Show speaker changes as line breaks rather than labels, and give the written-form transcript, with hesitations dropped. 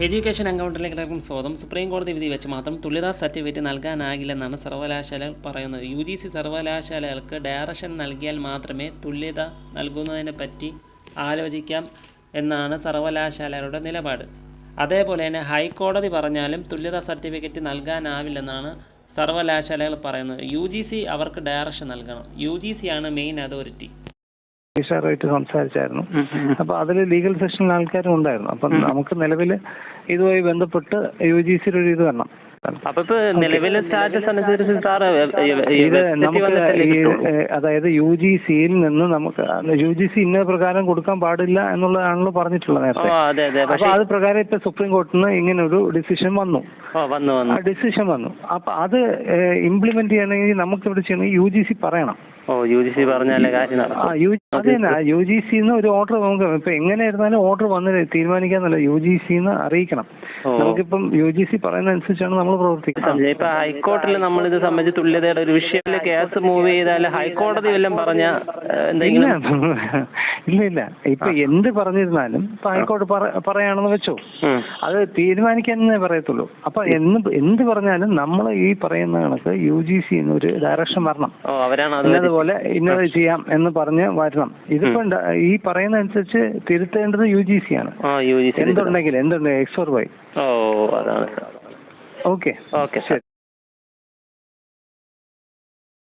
Education അക്കൗണ്ടിലേക്ക് സ്വാഗതം. Supreme കോടതി വിധി വെച്ച് മാത്രം തുല്യതാ സർട്ടിഫിക്കറ്റ് നൽകാനാകില്ലെന്നാണ് സർവകലാശാലകൾ പറയുന്നത്. UGC സർവകലാശാലകൾക്ക് ഡയറക്ഷൻ നൽകിയാൽ മാത്രമേ തുല്യത നൽകുന്നതിനെപ്പറ്റി ആലോചിക്കാം എന്നാണ് സർവകലാശാലകളുടെ നിലപാട്. അതേപോലെ തന്നെ ഹൈക്കോടതി പറഞ്ഞാലും തുല്യതാ സർട്ടിഫിക്കറ്റ് നൽകാനാവില്ലെന്നാണ് സർവകലാശാലകൾ പറയുന്നത്. UGC അവർക്ക് ഡയറക്ഷൻ നൽകണം. UGC ആണ് മെയിൻ അതോറിറ്റി.
ായിട്ട് സംസാരിച്ചായിരുന്നു. അപ്പൊ അതിൽ ലീഗൽ സെക്ഷനിൽ ആൾക്കാരും ഉണ്ടായിരുന്നു. അപ്പൊ നമുക്ക് നിലവിൽ ഇതുമായി ബന്ധപ്പെട്ട് UGC ഒരു ഇത് വരണം.
അപ്പൊ നിലവിലെ സ്റ്റാറ്റസ് അനുസരിച്ച്
ഇത് നമുക്ക് അതായത് UGCയിൽ നിന്ന് നമുക്ക് UGC ഇന്ന പ്രകാരം കൊടുക്കാൻ പാടില്ല എന്നുള്ളതാണല്ലോ പറഞ്ഞിട്ടുള്ളത് നേരത്തെ. അപ്പൊ അത് പ്രകാരം ഇപ്പൊ സുപ്രീം കോടതിയിൽ നിന്ന് ഇങ്ങനെ ഒരു ഡിസിഷൻ വന്നു. ഡിസിഷൻ വന്നു. അപ്പൊ അത് ഇംപ്ലിമെന്റ് ചെയ്യണമെങ്കിൽ നമുക്ക് ഇവിടെ ചെയ്യണമെങ്കിൽ UGC പറയണം.
UGC പറഞ്ഞാലേ കാര്യം
അത് തന്നെ UGC ഒരു ഓർഡർ നമുക്ക് ഇപ്പൊ എങ്ങനെയായിരുന്നാലും ഓർഡർ വന്ന് തീരുമാനിക്കാന്നല്ല, UGC അറിയിക്കണം. നമുക്കിപ്പം UGC പറയുന്ന അനുസരിച്ചാണ് നമ്മൾ പ്രവർത്തിക്കുന്നത്.
ഇപ്പൊ ഹൈക്കോടതിയിൽ നമ്മൾ ഇത് സംബന്ധിച്ച് തുല്യതയുടെ ഒരു വിഷയത്തിൽ കേസ് മൂവ് ചെയ്താൽ ഹൈക്കോടതി വല്ലതും പറഞ്ഞ
ഇല്ല ഇപ്പൊ എന്ത് പറഞ്ഞിരുന്നാലും ഇപ്പൊ ഹൈക്കോടതി പറയാണെന്ന് വെച്ചോ, അത് തീരുമാനിക്കാനേ പറയത്തുള്ളൂ. അപ്പൊ എന്ത് പറഞ്ഞാലും നമ്മൾ ഈ പറയുന്ന കണക്ക് UGC ഒരു ഡയറക്ഷൻ വരണം. ഇന്നതുപോലെ ഇന്നത് ചെയ്യാം എന്ന് പറഞ്ഞ് വരണം. ഇതിപ്പോ ഈ പറയുന്ന അനുസരിച്ച് തിരുത്തേണ്ടത് UGC ആണ്. എന്തുണ്ടെങ്കിലും XOR Y.
അതാണ്.
ഓക്കെ ശരി.